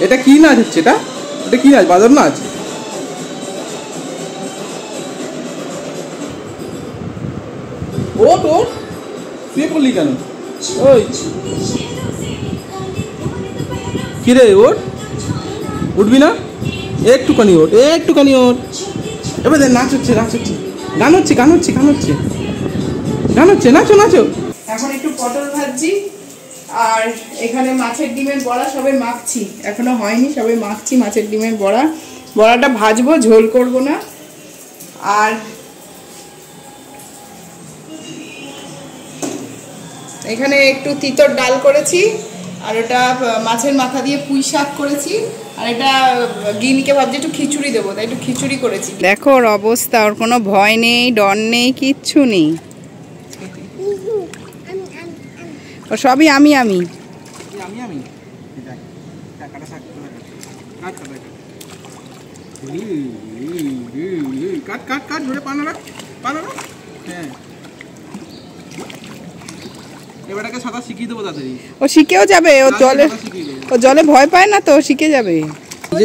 এটা কি নাচ হচ্ছে? এটা এটা কি নাচ? বাদর নাচ? ওট ওট, শুয়ে পড়লি কেন? ওই কি রে, ওট, উঠবি না? একটুখানি ওট, একটুখানি ওট। এবার নাচ হচ্ছে, নাচ হচ্ছে, গান হচ্ছে, গান হচ্ছে, গান হচ্ছে, গান হচ্ছে, নাচো নাচো। এখন একটু পটল ভাজছি আর এখানে মাছের ডিমের বড়া সবে মাখছি, এখনো হয়নি, সবে মাখছি মাছের ডিমের বড়া। বড়াটা ভাজবো, ঝোল করব না। আর এখানে একটু তিতর ডাল করেছি, আর ওটা মাছের মাথা দিয়ে পুঁই শাক করেছি, আর এটা গিনিকে ভাবছি একটু খিচুড়ি দেবো, তাই একটু খিচুড়ি করেছি। দেখো ওর অবস্থা, ওর কোনো ভয় নেই, ডর নেই, কিচ্ছু নেই, ও সবই আমি আমি কাট কাট কাট, ধরে পানা রাখ, পানা রাখ। হ্যাঁ, এবারটাকে সাঁতার শিখিয়ে দেবো তাড়াতাড়ি। ও শিখেও যাবে, ও জলে ভয় পায় না তো, শিখে যাবে।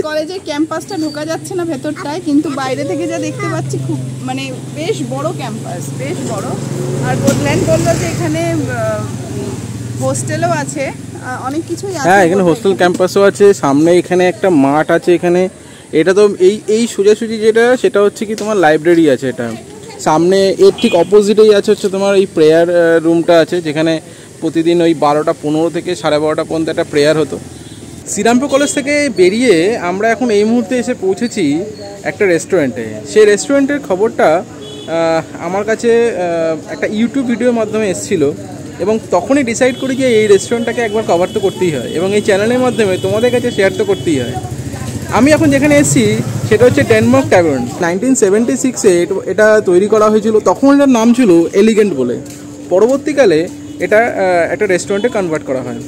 কলেজের ক্যাম্পাসটা ঢোকা যাচ্ছে না ভেতরটায়, কিন্তু বাইরে থেকে যা দেখতে পাচ্ছি খুব মানে বেশ বড় ক্যাম্পাস, বেশ বড়। আর বললো যে এখানে হোস্টেলও আছে, অনেক কিছুই আছে। হ্যাঁ, এখানে হোস্টেল ক্যাম্পাসও আছে, সামনে এখানে একটা মাঠ আছে। এখানে এটা তো এই সোজাসুজি যেটা, সেটা হচ্ছে কি তোমার লাইব্রেরি আছে। এটা সামনে এর ঠিক অপোজিটেই আছে হচ্ছে তোমার এই প্রেয়ার রুমটা আছে, যেখানে প্রতিদিন ওই 12:15 থেকে 12:30 পর্যন্ত একটা প্রেয়ার হতো। শ্রীরামপুর কলেজ থেকে বেরিয়ে আমরা এখন এই মুহূর্তে এসে পৌঁছেছি একটা রেস্টুরেন্টে। সেই রেস্টুরেন্টের খবরটা আমার কাছে একটা ইউটিউব ভিডিওর মাধ্যমে এসেছিলো, এবং তখনই ডিসাইড করি যে এই রেস্টুরেন্টটাকে একবার কভার তো করতেই হয়, এবং এই চ্যানেলের মাধ্যমে তোমাদের কাছে শেয়ার তো করতেই হয়। আমি এখন যেখানে এসেছি সেটা হচ্ছে ডেনমার্ক ট্যাভার্ন। 1976-এ এটা তৈরি করা হয়েছিল। তখন এটার নাম ছিল এলিগেন্ট বলে। পরবর্তীকালে এটা একটা রেস্টুরেন্টে কনভার্ট করা হয়।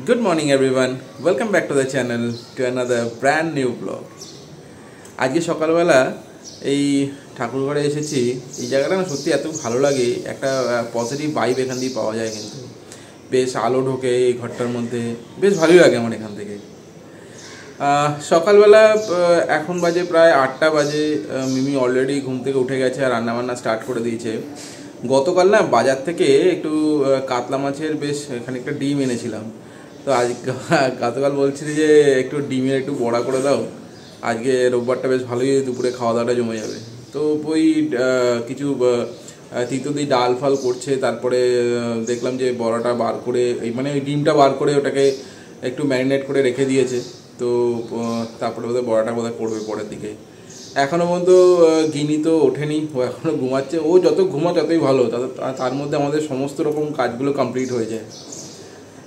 Good morning everyone, welcome back to the channel to another brand new vlog. আজকে সকালবেলা এই ঠাকুরঘরে এসেছি। এই জায়গাটা না সত্যি এত ভালো লাগে, একটা পজিটিভ ভাইব এখান দিয়ে পাওয়া যায়। কিন্তু বেশ আলো ঢোকে এই ঘরটার মধ্যে, বেশ ভালোই লাগে আমার এখান থেকে। সকালবেলা এখন বাজে প্রায় 8টা বাজে। মিমি অলরেডি ঘুম থেকে উঠে গেছে আর রান্নাবান্না স্টার্ট করে দিয়েছে। গতকাল না বাজার থেকে একটু কাতলা মাছের বেশ খানিকটা ডিম এনেছিলাম। তো আজ গতকাল বলছিলি যে একটু ডিমের একটু বড়া করে দাও, আজকে রোববারটা বেশ ভালোই দুপুরে খাওয়া দাওয়াটা জমে যাবে। তো ওই কিছু তিতো দিয়ে ডাল ফাল করছে, তারপরে দেখলাম যে বড়াটা বার করে মানে ওই ডিমটা বার করে ওটাকে একটু ম্যারিনেট করে রেখে দিয়েছে। তো তারপরে বোধহয় বড়াটা বোধহয় করবে পরের দিকে। এখনও পর্যন্ত গিনি তো ওঠেনি, ও এখনও ঘুমাচ্ছে। ও যত ঘুমা ততই ভালো, তার মধ্যে আমাদের সমস্ত রকম কাজগুলো কমপ্লিট হয়ে যায়।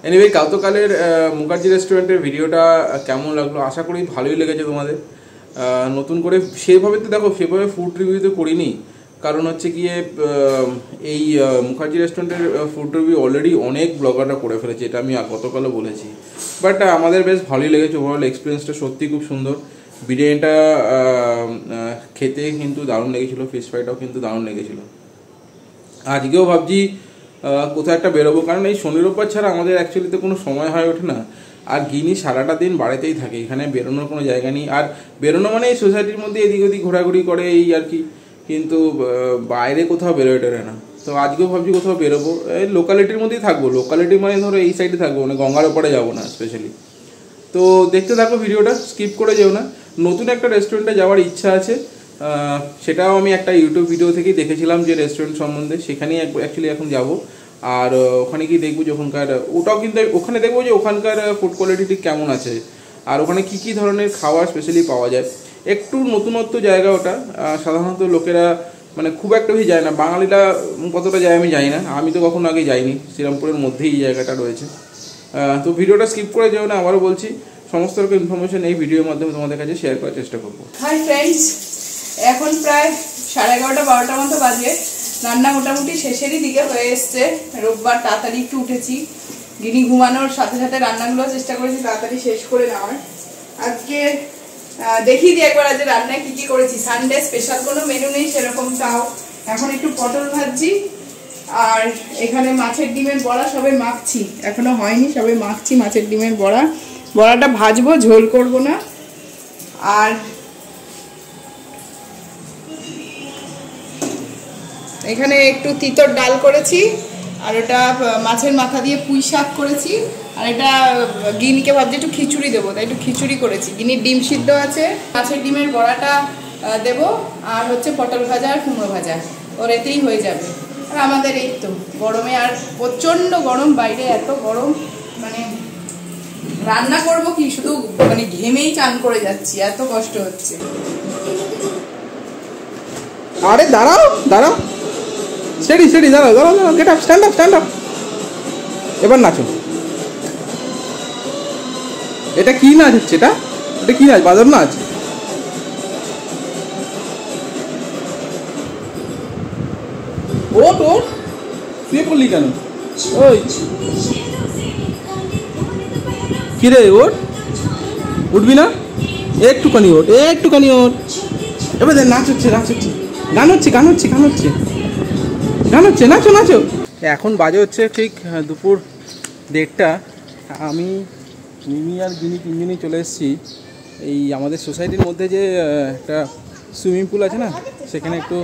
এনিওয়ে, গতকালের মুখার্জি রেস্টুরেন্টের ভিডিওটা কেমন লাগলো? আশা করি ভালোই লেগেছে তোমাদের। নতুন করে সেভাবে তো দেখো, সেভাবে ফুড রিভিউ তো করিনি, কারণ হচ্ছে গিয়ে এই মুখার্জি রেস্টুরেন্টের ফুড রিভিউ অলরেডি অনেক ব্লগাররা করে ফেলেছে, এটা আমি গতকালও বলেছি। বাট আমাদের বেশ ভালোই লেগেছে, ওভারঅল এক্সপিরিয়েন্সটা সত্যি খুব সুন্দর। বিরিয়ানিটা খেতে কিন্তু দারুণ লেগেছিলো, ফিশ ফ্রাইটাও কিন্তু দারুণ লেগেছিলো। আজকেও ভাবছি কোথাও একটা বেরোবো, কারণ এই শনি রোববার ছাড়া আমাদের অ্যাকচুয়ালিতে কোনো সময় হয়ে ওঠে না। আর গিনি সারাটা দিন বাড়িতেই থাকে, এখানে বেরোনোর কোনো জায়গা নেই। আর বেরোনো মানে এই সোসাইটির মধ্যে এদিক ওদিক ঘোরাঘুরি করে এই আর কি, কিন্তু বাইরে কোথাও বেরোয় টেরে না। তো আজকেও ভাবছি কোথাও বেরোবো, এই লোকালিটির মধ্যেই থাকবো। লোকালিটি মানে ধরো এই সাইডে থাকবো, মানে গঙ্গার ওপারে যাবো না স্পেশালি। তো দেখতে থাকো ভিডিওটা, স্কিপ করে যেও না। নতুন একটা রেস্টুরেন্টে যাওয়ার ইচ্ছা আছে, সেটাও আমি একটা ইউটিউব ভিডিও থেকেই দেখেছিলাম যে রেস্টুরেন্ট সম্বন্ধে, সেখানেই অ্যাকচুয়ালি এখন যাব। আর ওখানে গিয়ে দেখবো যে ওখানকার, ওটাও কিন্তু ওখানে দেখবো যে ওখানকার ফুড কোয়ালিটি ঠিক কেমন আছে, আর ওখানে কী কী ধরনের খাবার স্পেশালি পাওয়া যায়। একটু নতুনত্ব জায়গা ওটা, সাধারণত লোকেরা মানে খুব একটা বেশি যায় না। বাঙালিরা কতটা যায় আমি জানি না, আমি তো কখনো আগে যাইনি। শ্রীরামপুরের মধ্যেই এই জায়গাটা রয়েছে। তো ভিডিওটা স্কিপ করে যেও না, আবারও বলছি সমস্ত রকম ইনফরমেশন এই ভিডিওর মাধ্যমে তোমাদের কাছে শেয়ার করার চেষ্টা করবো। হাই ফ্রেন্ডস, এখন প্রায় 11:30-12টার মতো বাজে। রান্না মোটামুটি শেষেরই দিকে হয়ে এসছে। রোববার তাড়াতাড়ি একটু উঠেছি, গিনি ঘুমানোর সাথে সাথে রান্নাগুলো চেষ্টা করেছি তাড়াতাড়ি শেষ করে নেওয়ার। আজকে দেখিয়ে দিই একবার আজকে রান্নায় কি কি করেছি। সানডে স্পেশাল কোনো মেনু নেই সেরকম, তাও এখন একটু পটল ভাজছি আর এখানে মাছের ডিমের বড়া সবে মাখছি, এখনো হয়নি, সবে মাখছি মাছের ডিমের বড়া। বড়াটা ভাজবো, ঝোল করব না। আর এখানে একটু তিতর ডাল করেছি আর ওটা মাছের মাথা দিয়ে পুঁই শাক করেছি। আর এটা গিনিকে ভাবছি একটু খিচুড়ি দেবো, তাই একটু খিচুড়ি করেছি। গিনির ডিম সিদ্ধ আছে, মাছের ডিমের বড়াটা দেব, আর হচ্ছে পটল ভাজা আর কুমড়ো ভাজা, ওর এতেই হয়ে যাবে। আর আমাদের এই তো গরমে, আর প্রচণ্ড গরম, বাইরে এত গরম, মানে রান্না করব কি, শুধু মানে ঘেমেই চান করে যাচ্ছি, এত কষ্ট হচ্ছে। আরে দাঁড়াও দাঁড়াও, স্টেডি স্টেডি, দাঁড়াও দাঁড়াও দাঁড়াও, get up, stand up, stand up. এবার নাচো। এটা কি নাচ হচ্ছে? এটা কি নাচ? বাদর নাচ? ওট ওট, শুয়ে পড়লি কেন? ওই কি রে, ওট, উঠবি না? একটুখানি ওট, একটুখানি ওট। এবার নাচ হচ্ছে, নাচ হচ্ছে, গান হচ্ছে, গান হচ্ছে, গান হচ্ছে, গান হচ্ছে, নাচো নাচো। এখন বাজে হচ্ছে ঠিক দুপুর 1:30। আমি, মিমি আর গিনি তিনজনই চলে এসেছি এই আমাদের সোসাইটির মধ্যে যে একটা সুইমিং পুল আছে না, সেখানে একটু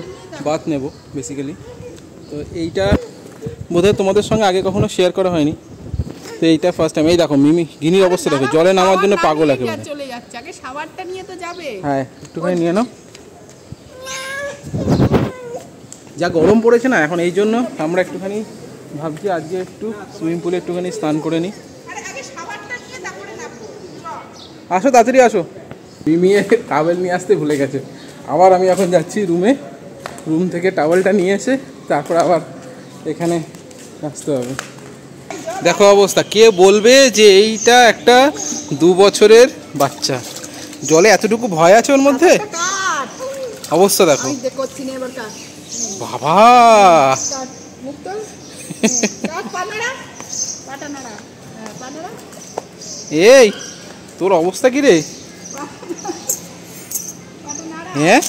বাথ নেব বেসিক্যালি। তো এইটা বোধহয় তোমাদের সঙ্গে আগে কখনো শেয়ার করা হয়নি, তো এইটা ফার্স্ট টাইম। এই দেখো মিমি, গিনির অবস্থা দেখো, জলে নামার জন্য পাগল একেবারে। চলে যাচ্ছে, আগে শাওয়ারটা নিয়ে তো যাবে। হ্যাঁ, একটুখানি নিয়ে নাও। যা গরম পড়েছে না এখন, এই জন্য আমরা একটুখানি ভাবছি আজকে একটু সুইমিং পুলে একটুখানি স্নান করে নিই। আসো তাড়াতাড়ি আসো। মিমি টাওয়েল নিয়ে আসতে ভুলে গেছে, আবার আমি এখন যাচ্ছি রুমে, রুম থেকে টাওয়েলটা নিয়ে এসে তারপর আবার এখানে আসতে হবে। দেখো অবস্থা, কে বলবে যে এইটা একটা 2 বছরের বাচ্চা, জলে এতটুকু ভয় আছে ওর মধ্যে। অবস্থা দেখো বাবা। এই তোর অবস্থা কি রে? হ্যাঁ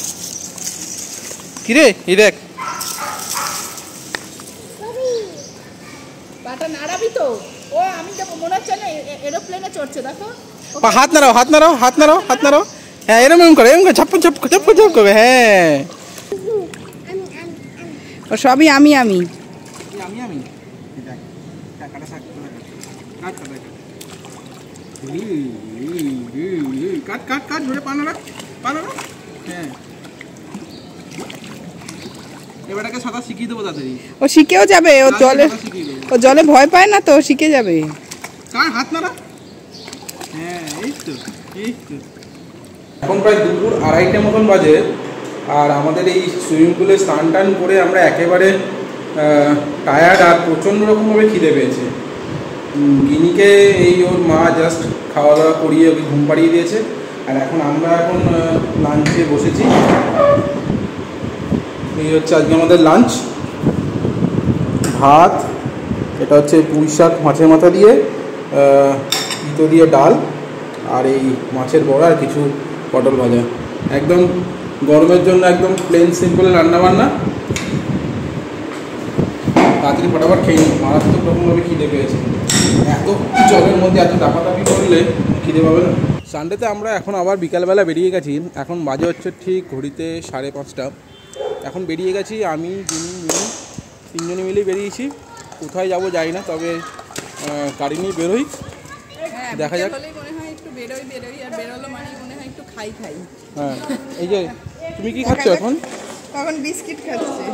কি রে, এই দেখ, হাত নাড়াও, হাত নাড়াও, হাত নাড়াও, হাত নাড়াও। হ্যাঁ এরম এরম করে, এরম করে ঝপ ঝপ ঝপ ঝপ করবে। হ্যাঁ সবই আমি আমি আমি আমি কাট কাট কাট ধরে পা নাড়া, পা নাড়া। হ্যাঁ এবারটাকে সাঁতার শিখিয়ে দেবো তাড়াতাড়ি। ও শিখেও যাবে, ও জলে, ও জলে ভয় পায় না তো, শিখে যাবে। কার হাত নাড়া। হ্যাঁ এই তো, এই তো। এখন প্রায় দুপুর 2:30 মতন বাজে, আর আমাদের এই সুইমিং পুলে স্নান টান করে আমরা একেবারে টায়ার্ড আর প্রচণ্ড রকমভাবে খিদে পেয়েছে। গিনিকে এই ওর মা জাস্ট খাওয়া দাওয়া করিয়ে ওকে ঘুম পাড়িয়ে দিয়েছে, আর এখন আমরা এখন লাঞ্চে বসেছি। এই হচ্ছে আজকে আমাদের লাঞ্চ, ভাত, এটা হচ্ছে পুঁই শাক মাছের মাথা দিয়ে, ইতো দিয়ে ডাল, আর এই মাছের বড়া আর কিছু পটল ভাজা। একদম গরমের জন্য একদম প্লেন সিম্পল রান্নাবান্না, তাড়াতাড়ি ফটাফট খেয়ে নিই, মারাত্মক রকমভাবে খিদে পেয়েছে। এত জলের মধ্যে এত দাপাদাপি করলে খিদে পাবে না। সানডেতে আমরা এখন আবার বিকালবেলা বেরিয়ে গেছি, এখন বাজে হচ্ছে ঠিক ঘড়িতে 5:30। এখন বেরিয়ে গেছি আমি, গিনি, মিমি তিনজনে মিলেই বেরিয়েছি। কোথায় যাবো যাই না, তবে গাড়ি নিয়ে বেরোই, দেখা যাক। হ্যাঁ এই যে তুমি কি খাচ্ছ এখন? এখন বিস্কিট খাচ্ছে।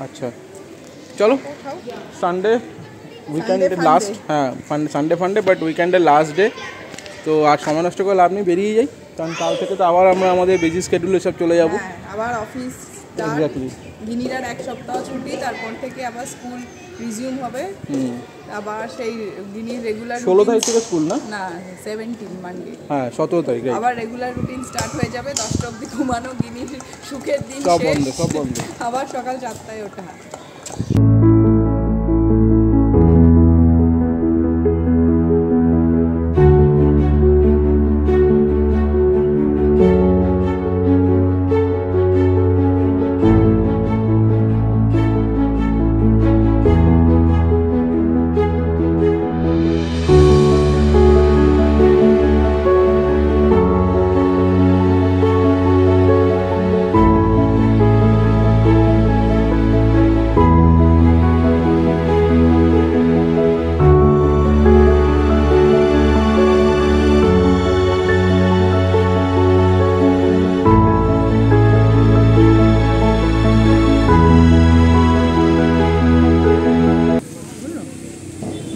আচ্ছা চলো, সানডে উইকেন্ডের লাস্ট, হ্যাঁ সানডে ফান্ডে, বাট উইকেন্ডের লাস্ট ডে, তো আর সময় নষ্ট করে লাভ নেই, বেরিয়ে যাই, কারণ কাল থেকে তো আবার আমরা আমাদের বিজি স্কেডিউল এসব চলে যাবো। আবার অফিস এক্স্যাক্টলি। গিনিরার 1 সপ্তাহ ছুটি, তারপর থেকে আবার স্কুল রিজিউম হবে। আবার সেই গিনির রেগুলার 16 তারিখ থেকে স্কুল না? না 17 মানডে। হ্যাঁ 17 তারিখ। আবার রেগুলার রুটিন স্টার্ট হয়ে যাবে, 10টা অবধি ঘুমানো, গিনির সুখের দিন সব শেষ। বন্ধ, সব বন্ধ। আবার সকাল 7টায় ওঠা।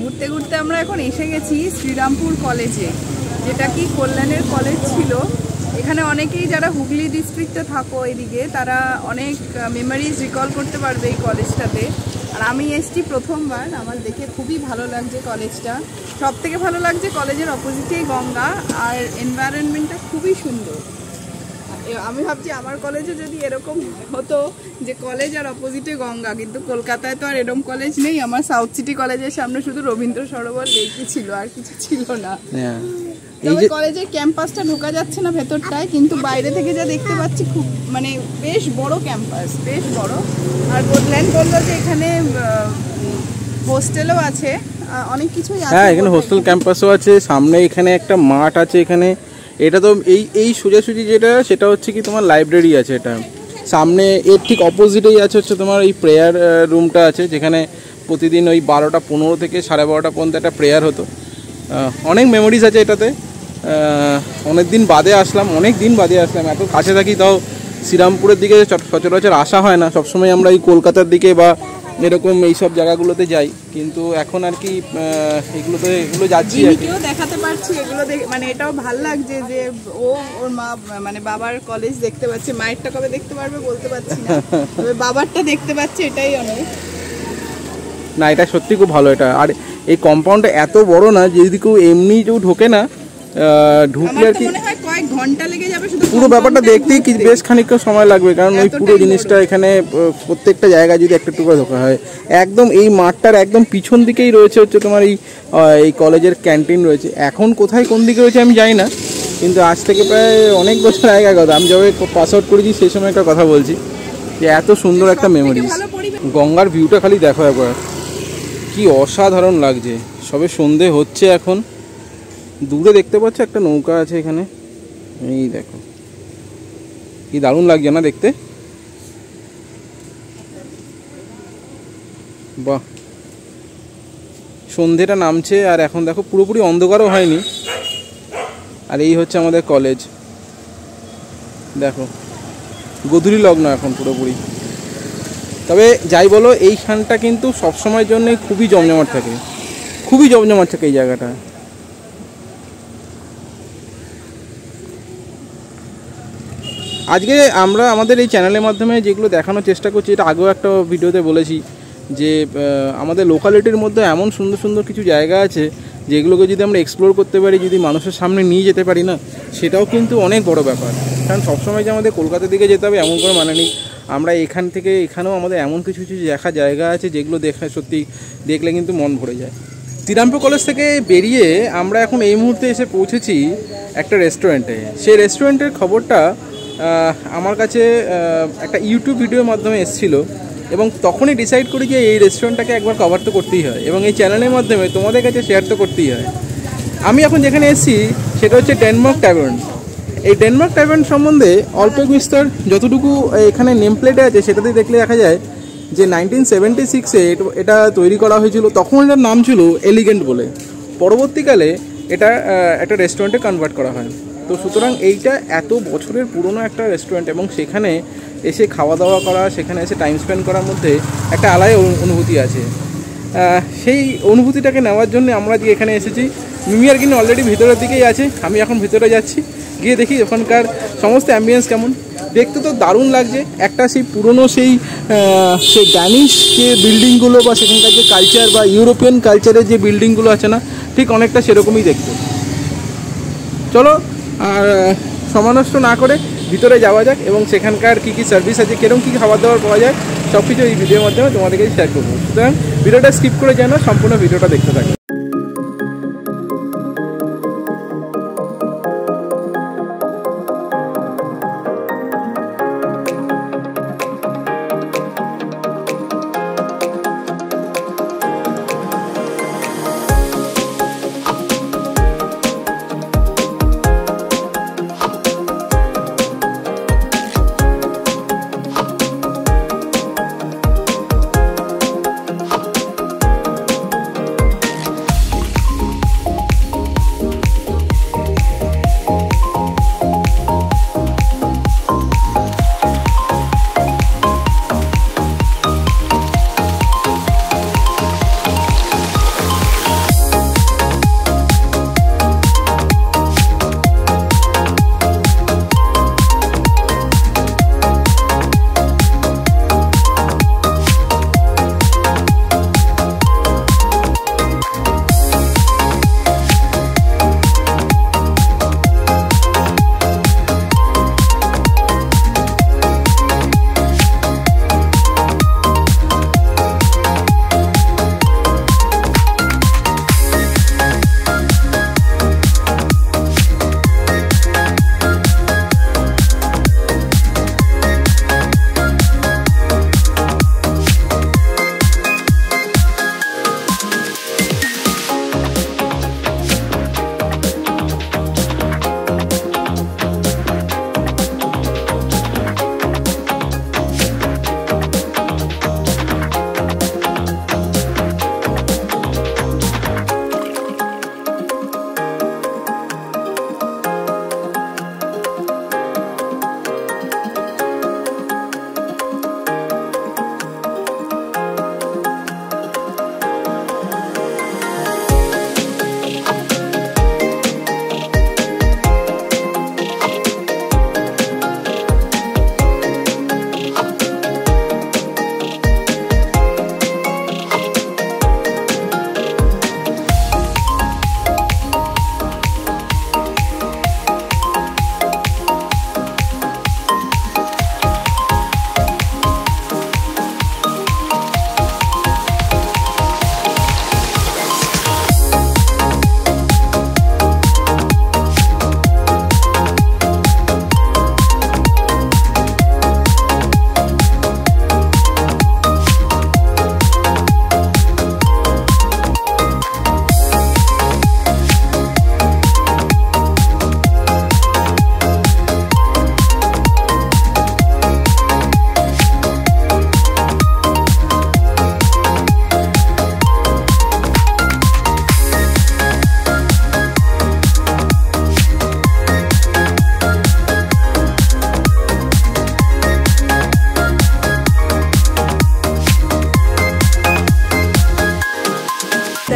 ঘুরতে ঘুরতে আমরা এখন এসে গেছি শ্রীরামপুর কলেজে, যেটা কি কল্যাণের কলেজ ছিল। এখানে অনেকেই যারা হুগলি ডিস্ট্রিক্টে থাকো এদিকে, তারা অনেক মেমোরিজ রিকল করতে পারবে এই কলেজটাতে। আর আমি এসছি প্রথমবার, আমার দেখে খুবই ভালো লাগছে কলেজটা। সব থেকে ভালো লাগছে কলেজের অপোজিটেই গঙ্গা, আর এনভায়রনমেন্টটা খুবই সুন্দর। আমি ভাবছি আমার কলেজে যদি এরকম হতো যে কলেজ আর অপোজিটে গঙ্গা, কিন্তু কলকাতায় তো আর এরকম কলেজ নেই। আমার সাউথ সিটি কলেজের সামনে শুধু রবীন্দ্র সরোবর লেকই ছিল, আর কিছু ছিল না। তবে কলেজের ক্যাম্পাসটা ঢোকা যাচ্ছে না ভেতরটায়, কিন্তু বাইরে থেকে যা দেখতে পাচ্ছি খুব মানে বেশ বড় ক্যাম্পাস, বেশ বড়। আর কল্যাণ বললো যে এখানে হোস্টেলও আছে, অনেক কিছুই আছে। হ্যাঁ এখানে হোস্টেল ক্যাম্পাসও আছে, সামনে এখানে একটা মাঠ আছে। এখানে এটা তো এই সোজাসুজি যেটা, সেটা হচ্ছে কি তোমার লাইব্রেরি আছে। এটা সামনে এর ঠিক অপোজিটেই আছে হচ্ছে তোমার এই প্রেয়ার রুমটা আছে, যেখানে প্রতিদিন ওই 12টা 15 থেকে 12:30 পর্যন্ত একটা প্রেয়ার হতো। অনেক মেমোরিজ আছে এটাতে। অনেক দিন বাদে আসলাম, এত কাছে থাকি তাও শ্রীরামপুরের দিকে সচরাচর আসা হয় না। সবসময় আমরা এই কলকাতার দিকে বা এরকম এইসব জায়গাগুলোতে যাই, কিন্তু এখন আর কি এগুলো যাচ্ছি আর কি। দেখাতে পারছি এগুলো, মানে এটাও ভাল লাগছে যে ওর মা মানে বাবার কলেজ দেখতে পাচ্ছে। মায়েরটা কবে দেখতে পারবে বলতে পারছি না, তবে বাবারটা দেখতে পাচ্ছে, এটাই অনেক। না এটা সত্যি খুব ভালো এটা। আর এই কম্পাউন্ডটা এত বড় না, যদি কেউ এমনি কেউ ঢোকে না, ঢুকলে আর কি কয়েক ঘন্টা লেগে যাবে শুধু পুরো ব্যাপারটা দেখতেই। কি বেশ খানিকটা সময় লাগবে, কারণ ওই পুরো জিনিসটা এখানে প্রত্যেকটা জায়গায় যদি একটু করে ঢোকা হয়। একদম এই মাঠটার একদম পিছন দিকেই রয়েছে হচ্ছে তোমার এই কলেজের ক্যান্টিন রয়েছে। এখন কোথায় কোন দিকে রয়েছে আমি জানি না, কিন্তু আজ থেকে প্রায় অনেক বছর আগের কথা, আমি যবে পাস আউট করেছি সেই সময় একটা কথা বলছি, যে এত সুন্দর একটা মেমোরিজ। গঙ্গার ভিউটা খালি দেখো একবার, কি অসাধারণ লাগছে। সবে সন্ধে হচ্ছে এখন, দূরে দেখতে পাচ্ছ একটা নৌকা আছে এখানে, এই দেখো কি দারুণ লাগছে না দেখতে। বাহ, সন্ধেটা নামছে আর এখন দেখো পুরোপুরি অন্ধকারও হয়নি। আর এই হচ্ছে আমাদের কলেজ, দেখো গোধূলি লগ্ন এখন পুরোপুরি। তবে যাই বলো, এইখানটা কিন্তু সবসময়ের জন্য খুবই জমজমাট থাকে, এই জায়গাটা। আজকে আমরা আমাদের এই চ্যানেলের মাধ্যমে যেগুলো দেখানোর চেষ্টা করছি, এটা আগেও একটা ভিডিওতে বলেছি যে আমাদের লোকালিটির মধ্যে এমন সুন্দর সুন্দর কিছু জায়গা আছে, যেগুলোকে যদি আমরা এক্সপ্লোর করতে পারি, যদি মানুষের সামনে নিয়ে যেতে পারি না, সেটাও কিন্তু অনেক বড় ব্যাপার। কারণ সবসময় যে আমাদের কলকাতার দিকে যেতে হবে এমন কোনো মানে নেই। আমরা এখান থেকে এখানেও আমাদের এমন কিছু কিছু দেখা জায়গা আছে, যেগুলো সত্যি দেখলে কিন্তু মন ভরে যায়। শ্রীরামপুর কলেজ থেকে বেরিয়ে আমরা এখন এই মুহূর্তে এসে পৌঁছেছি একটা রেস্টুরেন্টে। সেই রেস্টুরেন্টের খবরটা আমার কাছে একটা ইউটিউব ভিডিওর মাধ্যমে এসেছিলো, এবং তখনই ডিসাইড করি যে এই রেস্টুরেন্টটাকে একবার কভার তো করতেই হয়, এবং এই চ্যানেলের মাধ্যমে তোমাদের কাছে শেয়ার তো করতেই হয়। আমি এখন যেখানে এসেছি সেটা হচ্ছে ডেনমার্ক ট্যাভার্ন। এই ডেনমার্ক ট্যাভার্ন সম্বন্ধে অল্প বিস্তর যতটুকু এখানে নেম প্লেটে আছে, সেটাতে দেখলে দেখা যায় যে 1976-এ এটা তৈরি করা হয়েছিল। তখন এটার নাম ছিল এলিগেন্ট বলে। পরবর্তীকালে এটা একটা রেস্টুরেন্টে কনভার্ট করা হয়। তো সুতরাং এইটা এত বছরের পুরনো একটা রেস্টুরেন্ট, এবং সেখানে এসে খাওয়া দাওয়া করা, সেখানে এসে টাইম স্পেন্ড করার মধ্যে একটা আলাদা অনুভূতি আছে। সেই অনুভূতিটাকে নেওয়ার জন্য আমরা যে এখানে এসেছি, মিমি আর কিন্তু অলরেডি ভিতরের দিকেই আছে, আমি এখন ভিতরে যাচ্ছি। গিয়ে দেখি ওখানকার সমস্ত অ্যাম্বিয়েন্স কেমন। দেখতে তো দারুণ লাগছে, একটা সেই পুরনো সেই ড্যানিশ যে বিল্ডিংগুলো বা সেখানকার যে কালচার বা ইউরোপিয়ান কালচারের যে বিল্ডিংগুলো আছে না, ঠিক অনেকটা সেরকমই দেখতে। চলো আর সময় নষ্ট না করে ভিতরে যাওয়া যাক এবং সেখানকার কী কী সার্ভিস আছে, কীরকম কী খাবার দাবার পাওয়া যায়, সব কিছু এই ভিডিওর মাধ্যমে তোমাদেরকে শেয়ার করবো। সুতরাং ভিডিওটা স্কিপ করে যেন সম্পূর্ণ ভিডিওটা দেখতে থাকবে।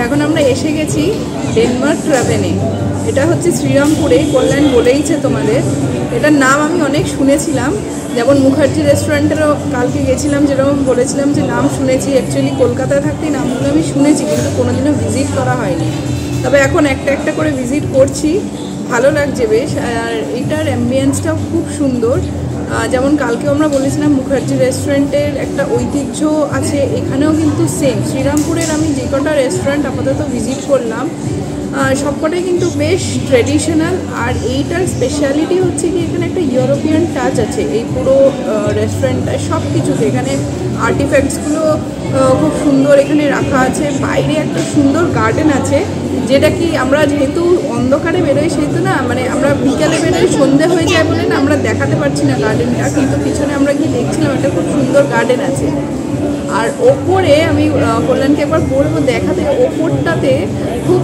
এখন আমরা এসে গেছি ডেনমার্ক ট্রাভেনে। এটা হচ্ছে শ্রীরামপুরে, কল্যাণ বলেইছে তোমাদের। এটার নাম আমি অনেক শুনেছিলাম, যেমন মুখার্জি রেস্টুরেন্টেরও কালকে গেছিলাম, যেরকম বলেছিলাম যে নাম শুনেছি। অ্যাকচুয়ালি কলকাতায় থাকতেই নামগুলো আমি শুনেছি, কিন্তু কোনোদিনও ভিজিট করা হয়নি। তবে এখন একটা একটা করে ভিজিট করছি, ভালো লাগছে বেশ। আর এটার অ্যাম্বিয়েন্সটাও খুব সুন্দর। যেমন কালকে আমরা বলেছিলাম মুখার্জি রেস্টুরেন্টের একটা ঐতিহ্য আছে, এখানেও কিন্তু সেম। শ্রীরামপুরের আমি যে কটা রেস্টুরেন্ট আপাতত ভিজিট করলাম সবকটাই কিন্তু বেশ ট্রেডিশনাল। আর এইটার স্পেশালিটি হচ্ছে কি এখানে একটা ইউরোপিয়ান টাচ আছে এই পুরো রেস্টুরেন্টটায়। সব কিছুতে এখানে আর্টিফ্যাক্টসগুলো খুব সুন্দর এখানে রাখা আছে। বাইরে একটা সুন্দর গার্ডেন আছে, যেটা কি আমরা যেহেতু অন্ধকারে বেরোই সেহেতু না, মানে আমরা বিকালে বেরোই সন্ধে হয়ে যায় বলে না আমরা দেখাতে পারছি না গার্ডেনটা, কিন্তু পিছনে আমরা গিয়ে দেখছিলাম একটা খুব সুন্দর গার্ডেন আছে। আর ওপরে আমি কল্যাণকে একবার বলবো দেখাতে, ওপরটাতে খুব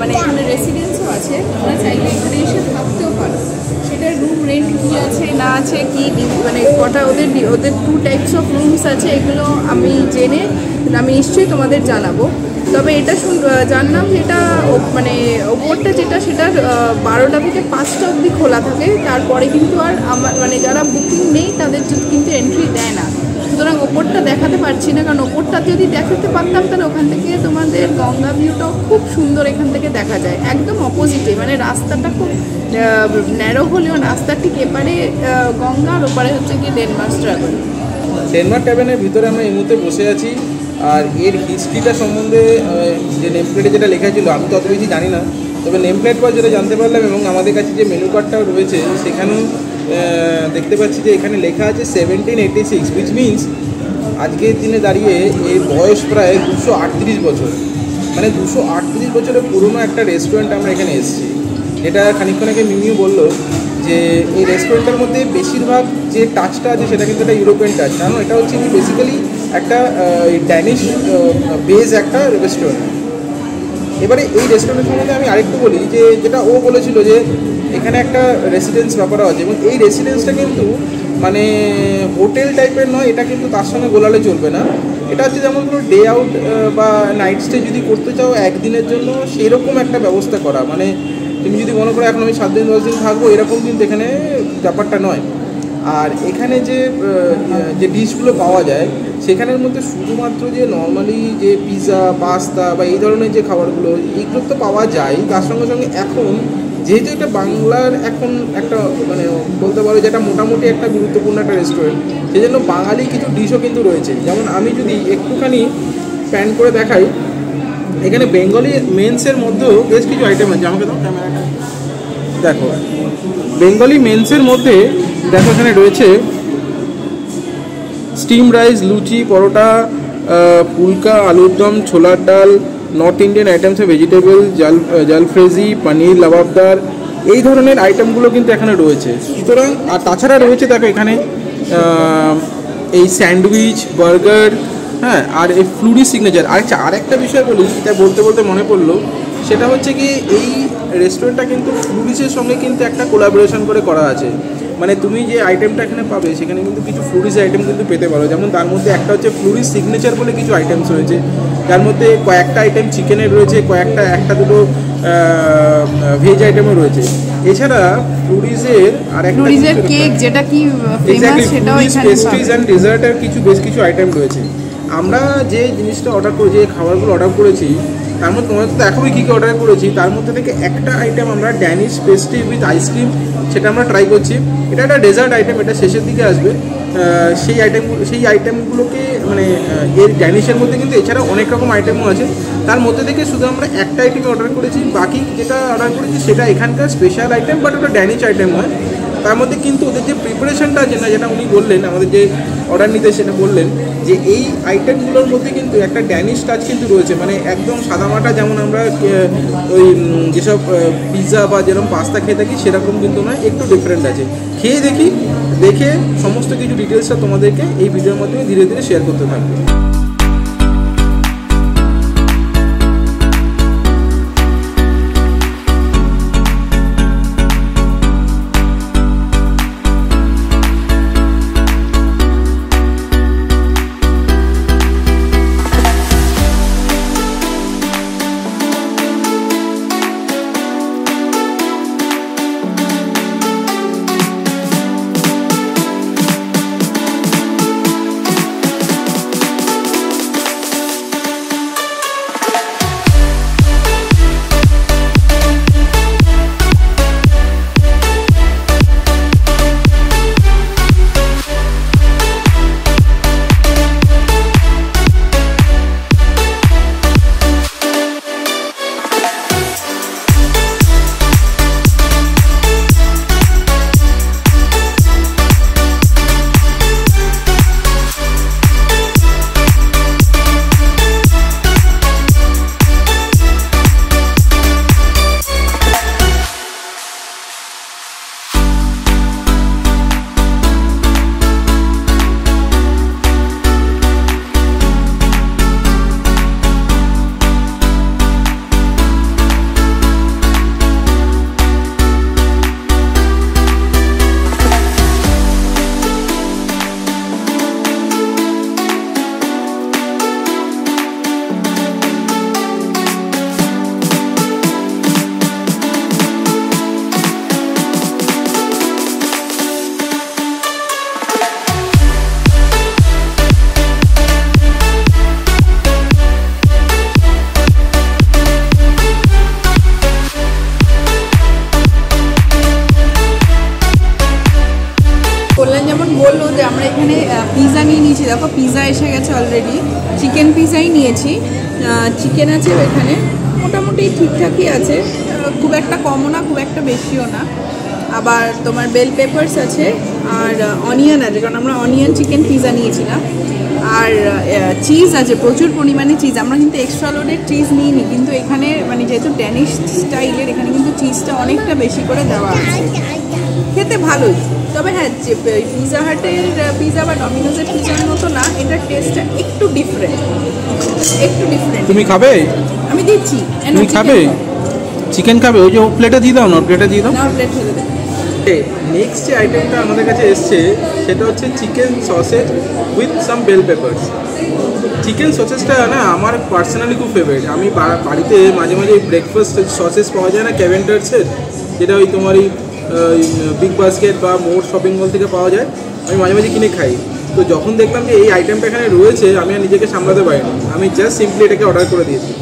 মানে এখানে রেসিডেন্সও আছে, আমরা চাইলে এখানে এসে থাকতেও পারো। সেটার রুম রেন্ট কী আছে না আছে কি মানে কটা ওদের 2 টাইপস অফ রুমস আছে, এগুলো আমি জেনে আমি নিশ্চয়ই তোমাদের জানাবো। তবে এটা জানলাম যে এটা মানে ওপরটা যেটা সেটার 12টা থেকে 5টা অবধি খোলা থাকে, তারপরে কিন্তু আর আমার মানে যারা বুকিং নেই তাদের কিন্তু এন্ট্রি দেয় না। সুতরাং ওপরটা দেখাতে পারছি না, কারণ ওপরটা যদি দেখাতে পারতাম তাহলে ওখান থেকে তোমাদের গঙ্গা ভিউটাও খুব সুন্দর এখান থেকে দেখা যায়, একদম অপোজিটে। মানে রাস্তাটা খুব ন্যারো হলেও রাস্তার ঠিক এপারে গঙ্গা আর ওপারে হচ্ছে কি ডেনমার্ক ট্রাভেল। ডেনমার্ক ট্যাভেনের ভিতরে আমরা এই মুহূর্তে বসে আছি, আর এর হিস্ট্রিটা সম্বন্ধে যে নেম প্লেটে যেটা লেখা ছিল আমি তো অত বেশি জানি না, তবে নেম প্লেট পর যেটা জানতে পারলাম এবং আমাদের কাছে যে মেনু কার্ডটাও রয়েছে সেখানেও দেখতে পাচ্ছি যে এখানে লেখা আছে 1786, উইচ মিনস আজকের দিনে দাঁড়িয়ে এর বয়স প্রায় 238 বছর। মানে 238 বছরের পুরনো একটা রেস্টুরেন্ট আমরা এখানে এসেছি। এটা খানিকক্ষণ আগে মিমিও বললো যে এই রেস্টুরেন্টের মধ্যে বেশিরভাগ যে টাচটা আছে সেটা কিন্তু একটা ইউরোপিয়ান টাচ, কারণ এটা হচ্ছে কি বেসিক্যালি একটা ড্যানিশ বেজ একটা রেস্টুরেন্ট। এবারে এই রেস্টুরেন্টের সম্বন্ধে আমি আরেকটু বলি যে যেটা ও বলেছিল যে এখানে একটা রেসিডেন্স ব্যাপারও আছে, এবং এই রেসিডেন্সটা কিন্তু মানে হোটেল টাইপের নয়, এটা কিন্তু তার সঙ্গে গোলালে চলবে না। এটা হচ্ছে যেমন কোনো ডে আউট বা নাইট স্টে যদি করতে চাও একদিনের জন্য, সেরকম একটা ব্যবস্থা করা। মানে তুমি যদি মনে করো এখন আমি 7 দিন 10 দিন থাকবো, এরকম কিন্তু এখানে ব্যাপারটা নয়। আর এখানে যে ডিশগুলো পাওয়া যায় সেখানের মধ্যে শুধুমাত্র যে নর্মালি যে পিৎজা, পাস্তা বা এই ধরনের যে খাবারগুলো এইগুলো তো পাওয়া যায়, তার সঙ্গে সঙ্গে এখন যেহেতু এটা বাংলার এখন একটা মানে বলতে পারো যে এটা মোটামুটি একটা গুরুত্বপূর্ণ একটা রেস্টুরেন্ট, সেই জন্য বাঙালি কিছু ডিশও কিন্তু রয়েছে। যেমন আমি যদি একটুখানি প্যান করে দেখাই, এখানে বেঙ্গলি মেন্সের মধ্যেও বেশ কিছু আইটেম আছে। আমাকে দাও ক্যামেরাটা, দেখো বেঙ্গলি মেন্সের মধ্যে দেখো এখানে রয়েছে স্টিম রাইস, লুচি, পরোটা, ফুলকা, আলুর দম, ছোলার ডাল, নর্থ ইন্ডিয়ান আইটেমসে ভেজিটেবল, জালফ্রেজি, পনির, লাবাবদার, এই ধরনের আইটেমগুলো কিন্তু এখানে রয়েছে। সুতরাং আর তাছাড়া রয়েছে দেখো এখানে এই স্যান্ডউইচ, বার্গার, হ্যাঁ, আর এই ফ্লুরি সিগনেচার। আরেকটা বিষয় বলি, এটা বলতে বলতে মনে পড়লো, সেটা হচ্ছে কি এই রেস্টুরেন্টটা কিন্তু ফ্লুরিসের সঙ্গে কিন্তু একটা কোলাবোরেশন করে করা আছে। মানে তুমি যে আইটেমটা এখানে পাবে সেখানে কিন্তু কিছু ফ্লুরিস আইটেম কিন্তু পেতে পারো। যেমন তার মধ্যে একটা হচ্ছে ফ্লুরিস সিগনেচার বলে কিছু আইটেমস রয়েছে, যার মধ্যে কয়েকটা আইটেম চিকেনের রয়েছে, একটা দুটো ভেজ আইটেমও রয়েছে। এছাড়া ফ্লুরিসের আর একটা কেক যেটা কি ফেমাস সেটাও এখানে পেস্ট্রিজ এন্ড ডেজার্টের বেশ কিছু আইটেম রয়েছে। আমরা যে জিনিসটা যে খাবারগুলো অর্ডার করেছি তার মধ্যে তোমাদের তো দেখাবো কী কী অর্ডার করেছি, তার মধ্যে থেকে একটা আইটেম আমরা ড্যানিশ পেস্ট্রি উইথ আইসক্রিম সেটা আমরা ট্রাই করছি। এটা একটা ডেজার্ট আইটেম, এটা শেষের দিকে আসবে। সেই আইটেমগুলোকে মানে এর ড্যানিশের মধ্যে কিন্তু এছাড়াও অনেক রকম আইটেমও আছে, তার মধ্যে থেকে শুধু আমরা একটা আইটেমই অর্ডার করেছি। বাকি যেটা অর্ডার করেছি সেটা এখানকার স্পেশাল আইটেম, বাট ওটা ড্যানিশ আইটেম হয়। তার মধ্যে কিন্তু ওদের যে প্রিপারেশনটা যেটা উনি বললেন, আমাদের যে অর্ডার নিতে সেটা বললেন যে এই আইটেমগুলোর মধ্যে কিন্তু একটা ড্যানিশ টাচ কিন্তু রয়েছে। মানে একদম সাদামাটা যেমন আমরা ওই যেসব পিৎজা বা যেরকম পাস্তা খেয়ে থাকি সেরকম কিন্তু নয়, একটু ডিফারেন্ট আছে। খেয়ে দেখে সমস্ত কিছু ডিটেলসটা তোমাদেরকে এই ভিডিওর মাধ্যমে ধীরে ধীরে শেয়ার করতে থাকবে। পিৎজা নিয়ে নিয়েছি, দেখো পিৎজা এসে গেছে অলরেডি। চিকেন পিৎজাই নিয়েছি। চিকেন আছে এখানে, মোটামুটি ঠিকঠাকই আছে, খুব একটা কমও না খুব একটা বেশিও না। আবার তোমার বেল পেপারস আছে আর অনিয়ন আছে, কারণ আমরা অনিয়ন চিকেন পিৎজা নিয়েছিলাম। আর চিজ আছে, প্রচুর পরিমাণে চিজ। আমরা কিন্তু এক্সট্রা লোডেড চিজ নিইনি, কিন্তু এখানে মানে যেহেতু ড্যানিশ স্টাইলের, এখানে কিন্তু চিজটা অনেকটা বেশি করে দেওয়া আছে। খেতে ভালোই, তবে হ্যাঁ যে পিৎজা হাটের পিৎজা বা ডমিনোজের পিৎজার মতো না, এটার টেস্টটা একটু ডিফারেন্ট, একটু ডিফারেন্ট। তুমি খাবে? আমি দিচ্ছি। তুমি খাবে? চিকেন খাবে? ওই যে প্লেটে দিয়ে দাও না, প্লেটে দিয়ে দাও। না, প্লেট ফেলে দেবে। নেক্সট যে আইটেমটা আমাদের কাছে এসছে সেটা হচ্ছে chicken sausage with some bell peppers. Chicken সসেজটা না আমার পার্সোনালি খুব ফেভারিট। আমি বাড়িতে মাঝে মাঝে ব্রেকফাস্ট সসেজ পাওয়া যায় না ক্যাভেন্টার্সের, যেটা ওই তোমার এই বিগ বাস্কেট বা মোর শপিং মল থেকে পাওয়া যায়, আমি মাঝে মাঝে কিনে খাই। তো যখন দেখলাম যে এই আইটেমটা এখানে রয়েছে, আমি আর নিজেকে সামলাতে পারিনি, আমি জাস্ট সিম্পলি এটাকে অর্ডার করে দিয়েছি।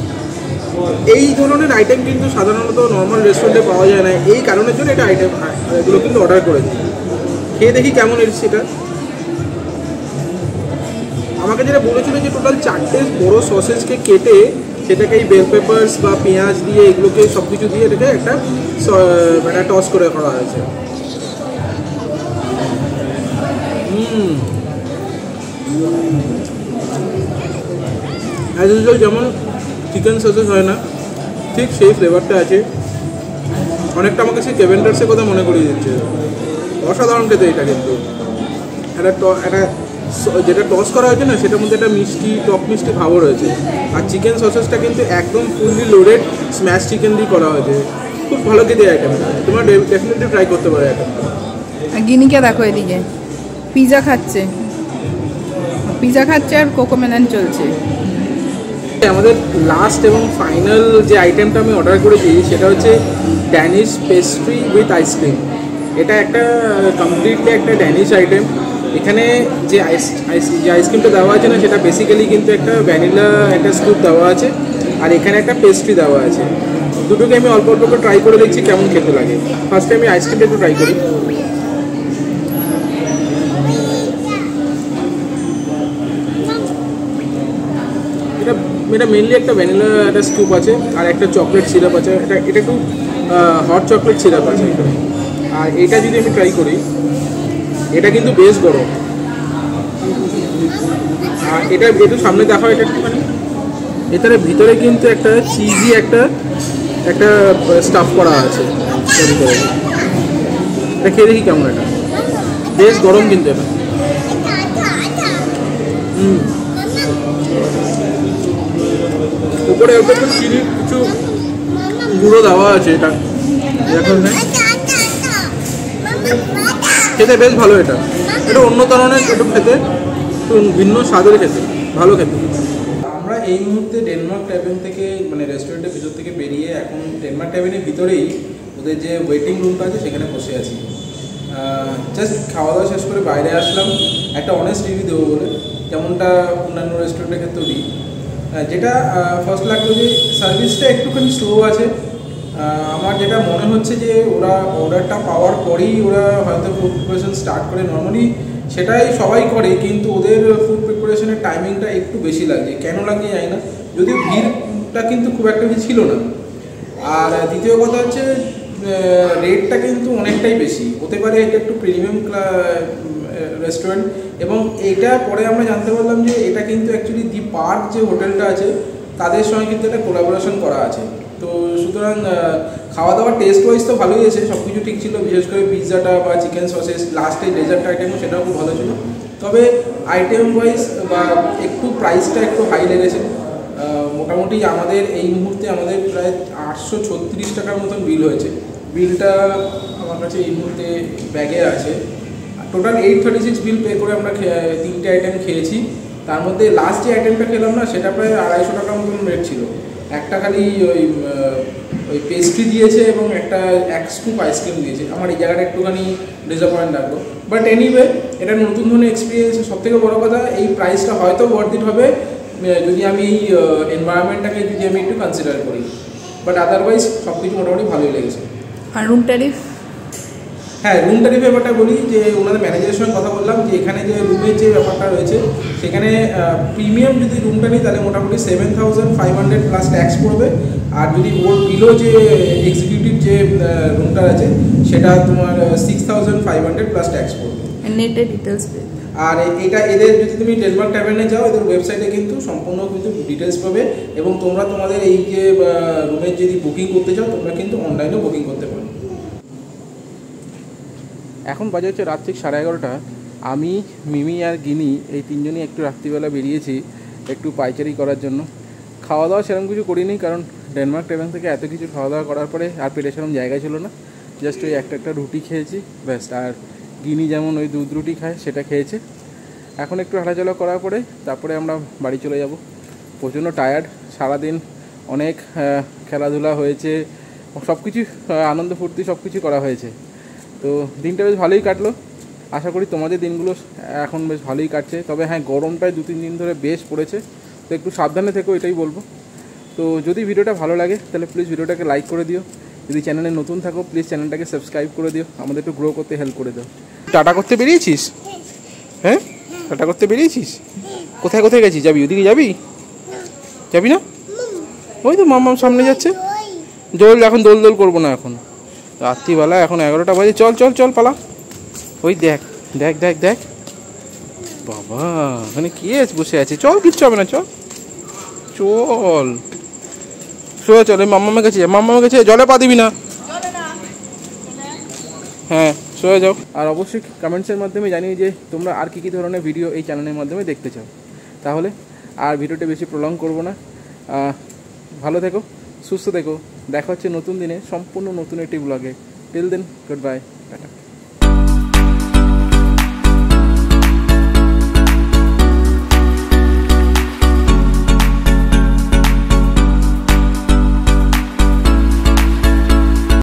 এই ধরনের আইটেম কিন্তু সাধারণত নর্মাল রেস্টুরেন্টে পাওয়া যায় না, এই কারণের জন্য এটা এগুলো কিন্তু অর্ডার করেছি। খেয়ে দেখি কেমন এসেছে এটা। আমাকে যেটা বলেছিল যে টোটাল 4টে বড় সসেজকে কেটে সেটাকে এই বেল পেপারস বা পেঁয়াজ দিয়ে এগুলোকে সব কিছু দিয়ে এটাকে একটা টস করে করা হয়েছে। অ্যাজ ইউজুয়াল যেমন চিকেন সসেজ হয় না, ঠিক সেই ফ্লেভারটা আছে। অনেকটা আমাকে সেই ক্যাভেন্ডার্সের কথা মনে করিয়ে দিচ্ছে। অসাধারণ খেতে এটা, কিন্তু একটা যেটা টস করা হয়েছে না, সেটার মধ্যে একটা মিষ্টি টক মিষ্টি ভাবও রয়েছে। আর চিকেন সসেসটা কিন্তু একদম ফুললি লোডেড স্ম্যাশ চিকেন দিয়ে করা হয়েছে। খুব ভালো খেতে আইটেমটা, তোমরা ডেফিনেটলি ট্রাই করতে পারো আইটেমটা। গিনিকে দেখো এদিকে পিৎজা খাচ্ছে, আর কোকোমেলন চলছে। আমাদের লাস্ট এবং ফাইনাল যে আইটেমটা আমি অর্ডার করেছি সেটা হচ্ছে ড্যানিশ পেস্ট্রি উইথ আইসক্রিম। এটা একটা কমপ্লিটলি একটা ড্যানিশ আইটেম। এখানে যে আইসক্রিমটা দেওয়া আছে না, সেটা বেসিক্যালি কিন্তু একটা ভ্যানিলা একটা স্কুপ দেওয়া আছে, আর এখানে একটা পেস্ট্রি দেওয়া আছে। দুটোকে আমি অল্প অল্প করে ট্রাই করে দেখছি কেমন খেতে লাগে। ফার্স্টে আমি আইসক্রিমটা একটু ট্রাই করি। এটা মেনলি একটা ভ্যানিলা একটা স্কুপ আছে, আর একটা চকলেট সিরাপ আছে। এটা একটু হট চকলেট সিরাপ আছে এখানে। আর এটা যদি আমি ট্রাই করি, এটা কিন্তু বেশ গরম। আর এটা একটু সামনে দেখা হয়, এটা একটুখানি এটার ভিতরে কিন্তু একটা চিজি একটা স্টাফ করা আছে ভিতরে। এটা খেয়ে দেখি কেমন। এটা বেশ গরম কিন্তু এটা। উপরে একটু চিনি কিছু গুঁড়ো দেওয়া আছে। এটা এখন খেতে বেশ ভালো। এটা অন্য ধরনের, একটু খেতে একটু ভিন্ন স্বাদের, খেতে ভালো খেতে। আমরা এই মুহূর্তে ডেনমার্ক ট্যাভেন থেকে মানে রেস্টুরেন্টের ভিতর থেকে বেরিয়ে এখন ডেনমার্ক ট্যাভেনের ভিতরেই ওদের যে ওয়েটিং রুমটা আছে সেখানে বসে আছি। জাস্ট খাওয়া দাওয়া শেষ করে বাইরে আসলাম একটা অনেস্ট রিভিউ দেবো বলে, যেমনটা অন্যান্য রেস্টুরেন্টের ক্ষেত্রেও দিই। যেটা ফার্স্ট লাগলো যে সার্ভিসটা একটুখানি স্লো আছে। আমার যেটা মনে হচ্ছে যে ওরা অর্ডারটা পাওয়ার পরেই ওরা হয়তো ফুড প্রিপারেশন স্টার্ট করে। নর্মালি সেটাই সবাই করে, কিন্তু ওদের ফুড প্রিপারেশনের টাইমিংটা একটু বেশি লাগছে। কেন লাগে জানি না, যদিও ভিড়টা কিন্তু খুব একটা বেশি ছিল না। আর দ্বিতীয় কথা হচ্ছে রেটটা কিন্তু অনেকটাই বেশি। হতে পারে এটা একটু প্রিমিয়াম রেস্টুরেন্ট, এবং এটা পরে আমরা জানতে পারলাম যে এটা কিন্তু অ্যাকচুয়ালি দি পার্ক যে হোটেলটা আছে তাদের সঙ্গে কিন্তু একটা কোলাবোরেশন করা আছে। তো সুতরাং খাওয়া দাওয়ার টেস্ট ওয়াইজ তো ভালোই আছে, সব কিছু ঠিক ছিল। বিশেষ করে পিৎজাটা বা চিকেন সসেস, লাস্টে ডেজার্ট আইটেমও সেটাও খুব ভালো ছিল। তবে আইটেম ওয়াইজ বা একটু প্রাইসটা একটু হাই লেগেছে। মোটামুটি আমাদের এই মুহূর্তে আমাদের প্রায় 836 টাকার মতন বিল হয়েছে। বিলটা আমার কাছে এই মুহূর্তে ব্যাগে আছে। টোটাল 836 বিল পে করে আমরা 3টে আইটেম খেয়েছি। তার মধ্যে লাস্ট যে আইটেমটা খেলাম না, সেটা প্রায় 250 টাকার মতন রেট ছিল। একটা খালি ওই পেস্ট্রি দিয়েছে এবং এক স্কুপ আইসক্রিম দিয়েছে। আমার এই জায়গাটা একটুখানি ডিসঅ্যাপয়েন্ট লাগলো। বাট এনিওয়ে, এটা নতুন ধরনের এক্সপিরিয়েন্স। সবথেকে বড় কথা, এই প্রাইসটা হয়তো ওয়ার্থ ইট হবে যদি আমি এই এনভায়রনমেন্টটাকে যদি আমি একটু কনসিডার করি। বাট আদারওয়াইজ সব কিছু মোটামুটি ভালোই লেগেছে। আর রুম ট্যারিফ? হ্যাঁ, রুম ট্যারিফের ব্যাপারটা বলি যে ওনাদের ম্যানেজারের সঙ্গে কথা বললাম যে এখানে যে রুমের যে ব্যাপারটা রয়েছে সেখানে প্রিমিয়াম যদি রুমটা নিই তাহলে মোটামুটি 7,500 প্লাস ট্যাক্স পড়বে। আর যদি ওর বিলো যে এক্সিকিউটিভ যে রুমটা আছে সেটা তোমার 6,500 প্লাস ট্যাক্স পড়বে। নেটে ডিটেলস পেয়ে। আর এটা এদের যদি তুমি ডেনমার্ক ট্যাভার্নে যাও এদের ওয়েবসাইটে কিন্তু সম্পূর্ণ কিন্তু ডিটেলস পাবে এবং তোমরা তোমাদের এই যে রুমের যদি বুকিং করতে চাও তোমরা কিন্তু অনলাইনেও বুকিং করতে পারো। এখন বাজে হচ্ছে রাত ঠিক 11:30। আমি, মিমি আর গিনি এই তিনজনই একটু রাত্রিবেলা বেরিয়েছি একটু পাইচারি করার জন্য। খাওয়া দাওয়া সেরকম কিছু করিনি, কারণ ডেনমার্ক ট্যাভার্ন থেকে এত কিছু খাওয়া দাওয়া করার পরে আর পেটে সেরকম জায়গা ছিল না। জাস্ট ওই একটা রুটি খেয়েছি ব্যাস। আর গিনি যেমন ওই দুধ রুটি খায় সেটা খেয়েছে। এখন একটু হাঁটাচলা করার পরে তারপরে আমরা বাড়ি চলে যাব। প্রচণ্ড টায়ার্ড, সারাদিন অনেক খেলাধুলা হয়েছে, সব কিছু আনন্দ ফুর্তি সব কিছু করা হয়েছে। তো দিনটা বেশ ভালোই কাটলো। আশা করি তোমাদের দিনগুলো এখন বেশ ভালোই কাটছে। তবে হ্যাঁ, গরমটায় 2-3 দিন ধরে বেশ পড়েছে, তো একটু সাবধানে থেকো এটাই বলবো। তো যদি ভিডিওটা ভালো লাগে তাহলে প্লিজ ভিডিওটাকে লাইক করে দিও। যদি চ্যানেলে নতুন থাকো প্লিজ চ্যানেলটাকে সাবস্ক্রাইব করে দিও, আমাদের একটু গ্রো করতে হেল্প করে দাও। টাটা করতে বেরিয়েছিস? হ্যাঁ, টাটা করতে বেরিয়েছিস? কোথায় কোথায় গেছিস? যাবি ওদিকে? যাবি না? ওই তো মাম্মাম সামনে যাচ্ছে। এখন দোল করবো না, এখন রাত্রিবেলা, এখন 11টা বাজে। চল পালা। ওই দেখ বাবা মানে কি বসে আছে। চল, কিচ্ছু হবে না, চল সোজা চল। মাম্মামের কাছে জলে পা দিবি না। হ্যাঁ, সোজা যাও। আর অবশ্যই কমেন্টসের মাধ্যমে জানিয়ে যে তোমরা আর কী ধরনের ভিডিও এই চ্যানেলের মাধ্যমে দেখতে চাও। তাহলে আর ভিডিওটা বেশি প্রলং করবো না। ভালো থেকো, সুস্থ থেকো। দেখা হচ্ছে নতুন দিনে সম্পূর্ণ নতুন একটি ব্লগে। Till then, goodbye, tata.